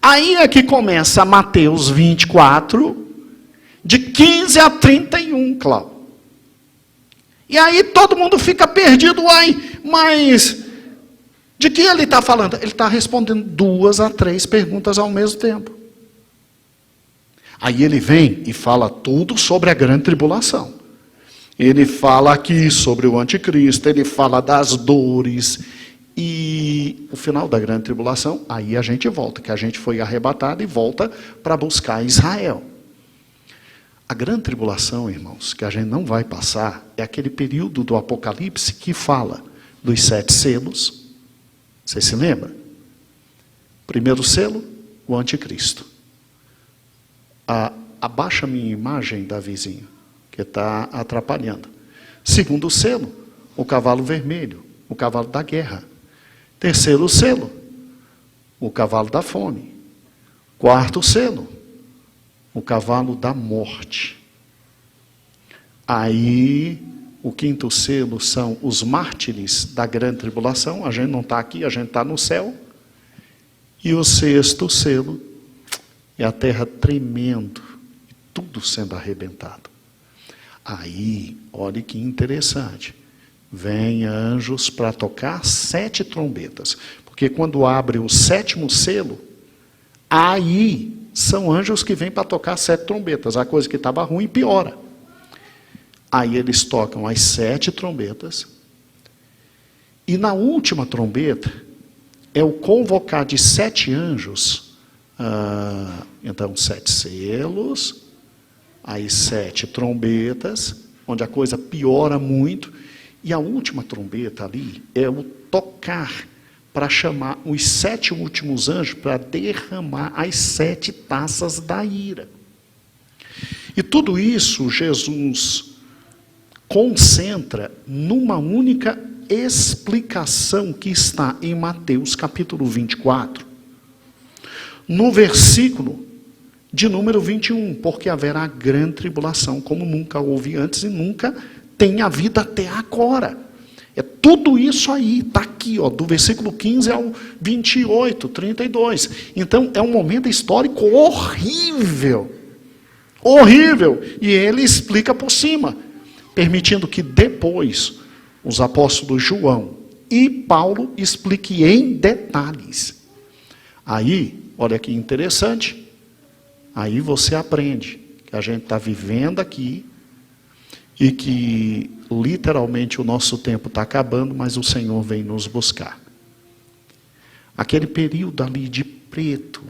Aí é que começa Mateus 24, de 15 a 31, Cláudio. E aí todo mundo fica perdido, mas de que ele está falando? Ele está respondendo 2 a 3 perguntas ao mesmo tempo. Aí ele vem e fala tudo sobre a grande tribulação. Ele fala aqui sobre o anticristo, ele fala das dores. E o final da grande tribulação, aí a gente volta, que a gente foi arrebatado e volta para buscar Israel. A grande tribulação, irmãos, que a gente não vai passar, é aquele período do Apocalipse que fala dos 7 selos. Você se lembra? Primeiro selo, o anticristo. Abaixa a minha imagem, Davizinho, que está atrapalhando. Segundo selo, o cavalo vermelho, o cavalo da guerra. Terceiro selo, o cavalo da fome. Quarto selo, o cavalo da morte. Aí, o quinto selo são os mártires da grande tribulação. A gente não está aqui, a gente está no céu. E o sexto selo é a terra tremendo, e tudo sendo arrebentado. Aí, olha que interessante. Vem anjos para tocar 7 trombetas. Porque quando abre o 7º selo, aí são anjos que vêm para tocar 7 trombetas. A coisa que estava ruim piora. Aí eles tocam as 7 trombetas. E na última trombeta, é o convocar de 7 anjos. Então, 7 selos, aí 7 trombetas, onde a coisa piora muito. E a última trombeta ali é o tocar para chamar os 7 últimos anjos para derramar as 7 taças da ira. E tudo isso Jesus concentra numa única explicação que está em Mateus capítulo 24, no versículo de número 21, porque haverá grande tribulação, como nunca houve antes e nunca tem havido até agora. É tudo isso aí, está aqui, ó, do versículo 15 ao 28, 32. Então, é um momento histórico horrível. Horrível. E ele explica por cima, permitindo que depois os apóstolos João e Paulo expliquem em detalhes. Aí, olha que interessante, aí você aprende que a gente está vivendo aqui e que literalmente o nosso tempo está acabando, mas o Senhor vem nos buscar. Aquele período ali de preto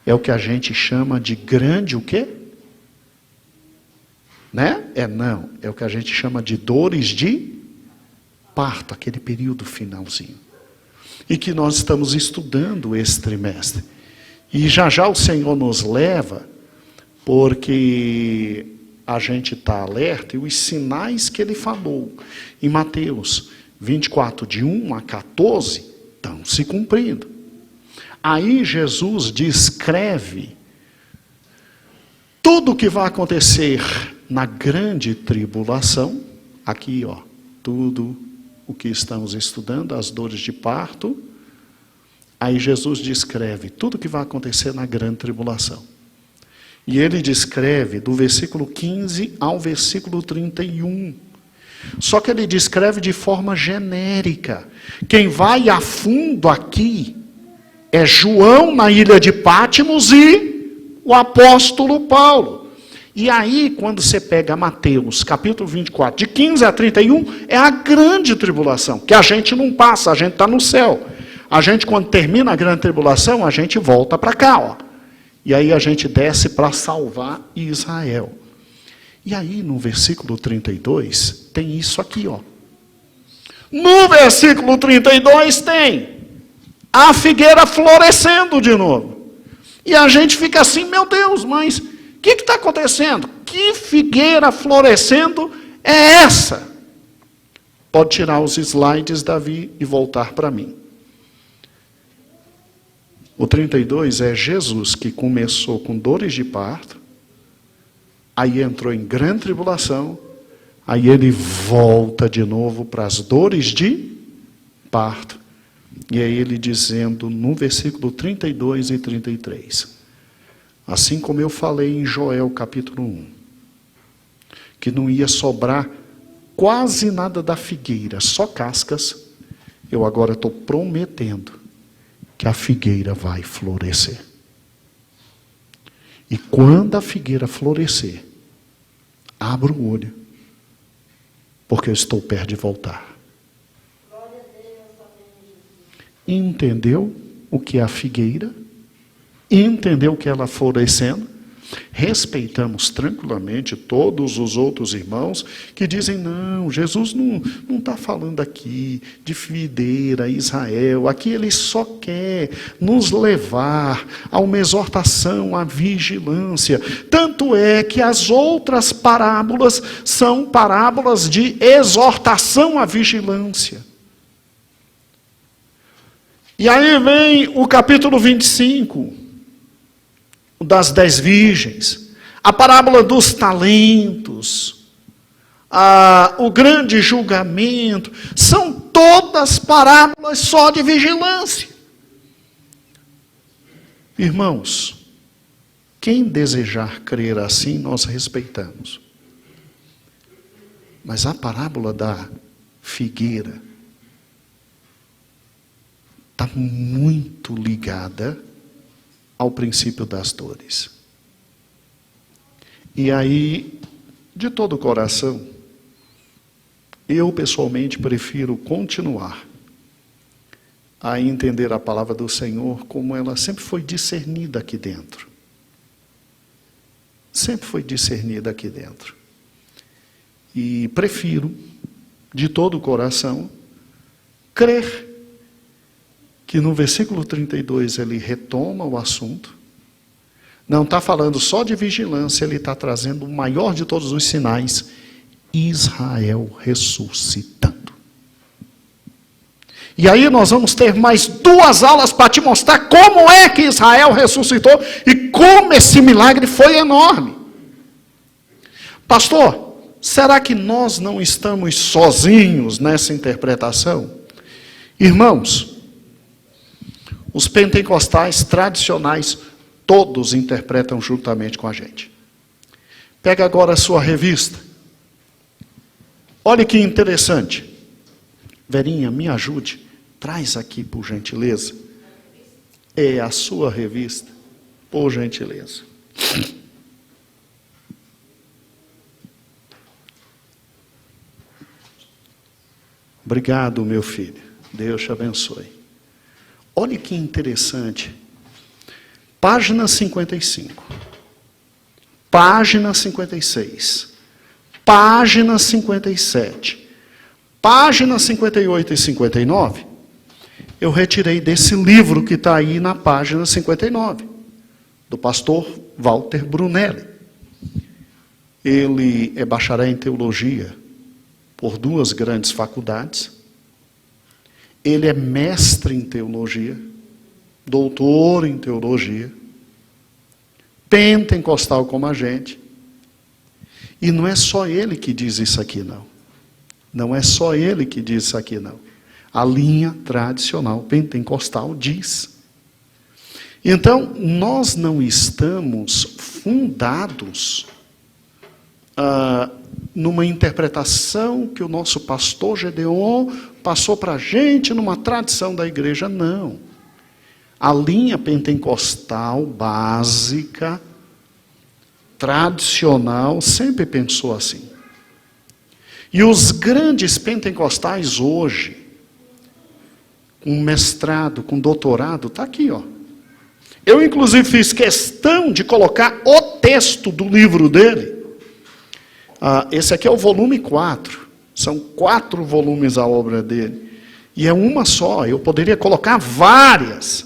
é o que a gente chama de grande o quê? Né? É o que a gente chama de dores de parto, aquele período finalzinho. E que nós estamos estudando esse trimestre. E já já o Senhor nos leva, porque a gente está alerta, e os sinais que ele falou em Mateus 24, de 1 a 14, estão se cumprindo. Aí Jesus descreve tudo o que vai acontecer na grande tribulação, aqui ó, tudo o que estamos estudando, as dores de parto. Aí Jesus descreve tudo o que vai acontecer na grande tribulação. E ele descreve do versículo 15 ao versículo 31. Só que ele descreve de forma genérica. Quem vai a fundo aqui é João na ilha de Patmos e o apóstolo Paulo. E aí, quando você pega Mateus, capítulo 24, de 15 a 31, é a grande tribulação, que a gente não passa, a gente está no céu. A gente, quando termina a grande tribulação, a gente volta para cá, ó. E aí a gente desce para salvar Israel. E aí, no versículo 32, tem isso aqui, ó. No versículo 32 tem a figueira florescendo de novo. E a gente fica assim, meu Deus, mas o que está acontecendo? Que figueira florescendo é essa? Pode tirar os slides, Davi, e voltar para mim. O 32 é Jesus que começou com dores de parto, aí entrou em grande tribulação, aí ele volta de novo para as dores de parto. E aí ele dizendo no versículo 32 e 33, assim como eu falei em Joel capítulo 1, que não ia sobrar quase nada da figueira, só cascas, eu agora estou prometendo que a figueira vai florescer. E quando a figueira florescer, abra o olho, porque eu estou perto de voltar. Entendeu o que é a figueira? Entendeu o que ela florescendo? Respeitamos tranquilamente todos os outros irmãos que dizem, não, Jesus não está falando aqui de videira, Israel. Aqui ele só quer nos levar a uma exortação à vigilância. Tanto é que as outras parábolas são parábolas de exortação à vigilância. E aí vem o capítulo 25, das 10 virgens, a parábola dos talentos, o grande julgamento, são todas parábolas só de vigilância. Irmãos, quem desejar crer assim, nós respeitamos. Mas a parábola da figueira está muito ligada ao princípio das dores. E aí, de todo o coração, eu pessoalmente prefiro continuar a entender a palavra do Senhor como ela sempre foi discernida aqui dentro. Sempre foi discernida aqui dentro. E prefiro, de todo o coração, crer que no versículo 32 ele retoma o assunto. Não está falando só de vigilância, ele está trazendo o maior de todos os sinais, Israel ressuscitando. E aí nós vamos ter mais 2 aulas para te mostrar como é que Israel ressuscitou e como esse milagre foi enorme. Pastor, será que nós não estamos sozinhos nessa interpretação? Irmãos, os pentecostais tradicionais, todos interpretam juntamente com a gente. Pega agora a sua revista. Olha que interessante. Verinha, me ajude. Traz aqui, por gentileza. É a sua revista, por gentileza. Obrigado, meu filho. Deus te abençoe. Olha que interessante. Página 55. Página 56. Página 57. Página 58 e 59. Eu retirei desse livro que está aí na página 59. Do pastor Walter Brunelli. Ele é bacharel em teologia por 2 grandes faculdades. Ele é mestre em teologia, doutor em teologia, pentecostal como a gente. E não é só ele que diz isso aqui, não. Não é só ele que diz isso aqui, não. A linha tradicional pentecostal diz. Então, nós não estamos fundados numa interpretação que o nosso pastor Gedeon passou para a gente numa tradição da igreja, não. A linha pentecostal básica, tradicional, sempre pensou assim. E os grandes pentecostais hoje, com mestrado, com doutorado, está aqui, ó. Eu, inclusive, fiz questão de colocar o texto do livro dele. Esse aqui é o volume 4. São 4 volumes a obra dele. E é uma só. Eu poderia colocar várias.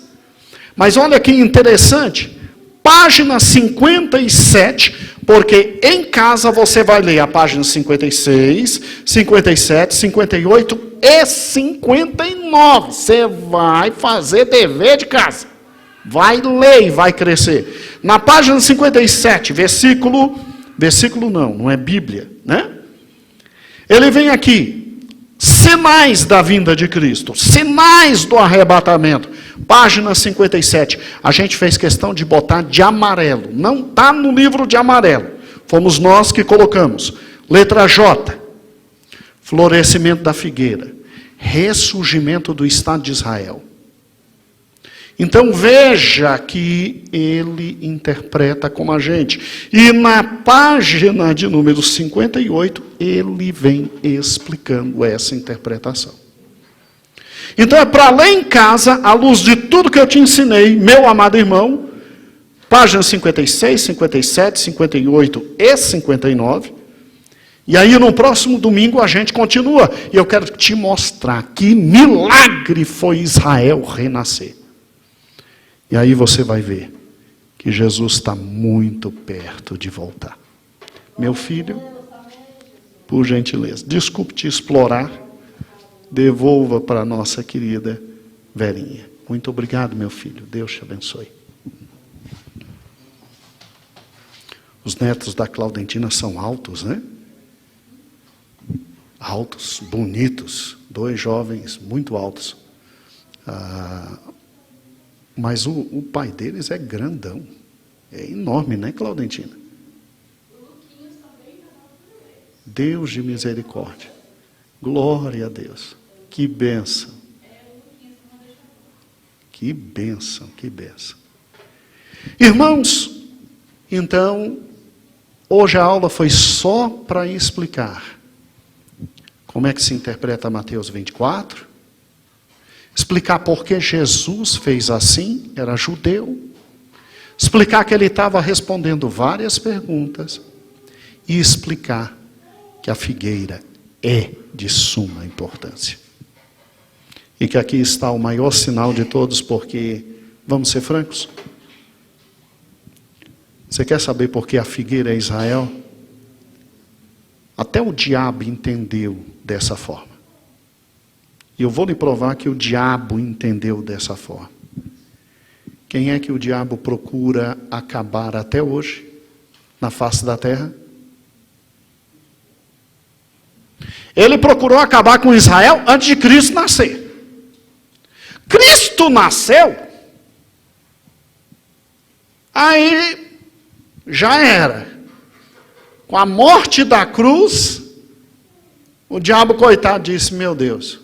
Mas olha que interessante. Página 57, porque em casa você vai ler a página 56, 57, 58 e 59. Você vai fazer dever de casa. Vai ler e vai crescer. Na página 57, versículo não é Bíblia, né? Ele vem aqui, sinais da vinda de Cristo, sinais do arrebatamento. Página 57, a gente fez questão de botar de amarelo, não está no livro de amarelo, fomos nós que colocamos. Letra J, florescimento da figueira, ressurgimento do Estado de Israel. Então veja que ele interpreta como a gente. E na página de número 58, ele vem explicando essa interpretação. Então é para ler em casa, à luz de tudo que eu te ensinei, meu amado irmão, Páginas 56, 57, 58 e 59. E aí no próximo domingo a gente continua. E eu quero te mostrar que milagre foi Israel renascer. E aí você vai ver que Jesus está muito perto de voltar. Meu filho, por gentileza, desculpe te explorar, devolva para a nossa querida Verinha. Muito obrigado, meu filho. Deus te abençoe. Os netos da Claudentina são altos, né? Altos, bonitos. 2 jovens muito altos. Mas o pai deles é grandão. É enorme, né, Claudentina? Deus de misericórdia. Glória a Deus. Que bênção. Que bênção, que bênção. Irmãos, então, hoje a aula foi só para explicar como é que se interpreta Mateus 24, explicar por que Jesus fez assim, era judeu, explicar que ele estava respondendo várias perguntas e explicar que a figueira é de suma importância. E que aqui está o maior sinal de todos, porque, vamos ser francos, você quer saber por que a figueira é Israel? Até o diabo entendeu dessa forma. E eu vou lhe provar que o diabo entendeu dessa forma. Quem é que o diabo procura acabar até hoje, na face da terra? Ele procurou acabar com Israel antes de Cristo nascer. Cristo nasceu, aí já era. Com a morte da cruz, o diabo, coitado, disse: meu Deus,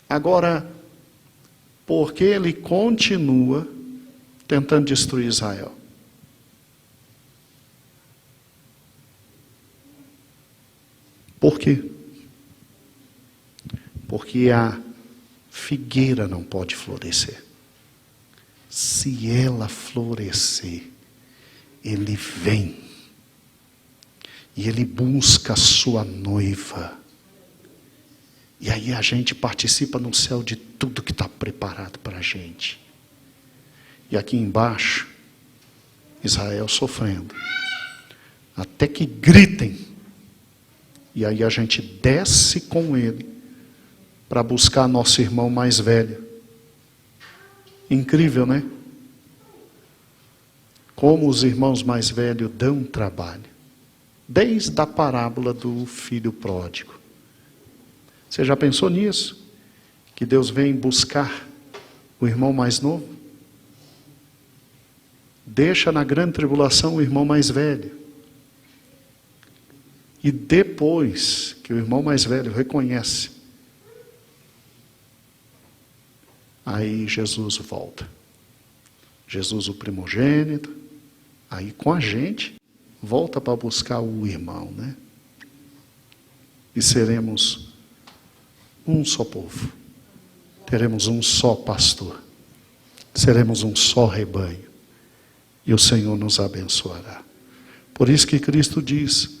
agora, por que ele continua tentando destruir Israel? Por quê? Porque a figueira não pode florescer. Se ela florescer, ele vem e ele busca a sua noiva. E aí a gente participa no céu de tudo que está preparado para a gente. E aqui embaixo, Israel sofrendo, até que gritem. E aí a gente desce com ele para buscar nosso irmão mais velho. Incrível, né? Como os irmãos mais velhos dão trabalho. Desde a parábola do filho pródigo. Você já pensou nisso? Que Deus vem buscar o irmão mais novo? Deixa na grande tribulação o irmão mais velho. E depois que o irmão mais velho reconhece, aí Jesus volta. Jesus, o primogênito, aí com a gente, volta para buscar o irmão, né? E seremos um só povo. Teremos um só pastor. Seremos um só rebanho. E o Senhor nos abençoará. Por isso que Cristo diz: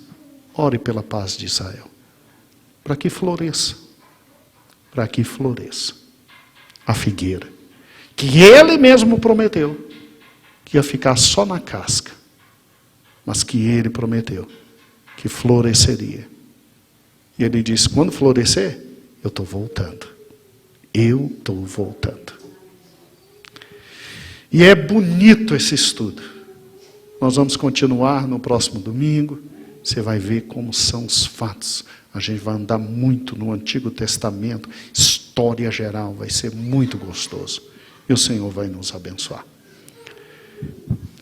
ore pela paz de Israel. Para que floresça. Para que floresça. A figueira. Que ele mesmo prometeu. Que ia ficar só na casca. Mas que ele prometeu. Que floresceria. E ele disse: quando florescer, eu estou voltando. Eu estou voltando. E é bonito esse estudo. Nós vamos continuar no próximo domingo. Você vai ver como são os fatos. A gente vai andar muito no Antigo Testamento. História geral. Vai ser muito gostoso. E o Senhor vai nos abençoar.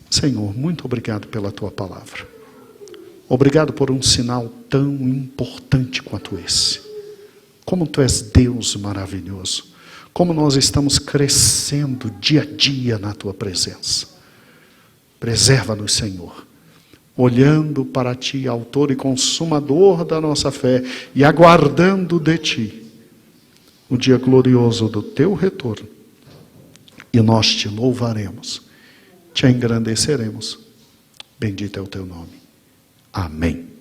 Senhor, muito obrigado pela Tua palavra. Obrigado por um sinal tão importante quanto esse. Como Tu és Deus maravilhoso. Como nós estamos crescendo dia a dia na Tua presença. Preserva-nos, Senhor. Olhando para Ti, autor e consumador da nossa fé, e aguardando de Ti o dia glorioso do Teu retorno. E nós Te louvaremos, te engrandeceremos. Bendito é o teu nome. Amém.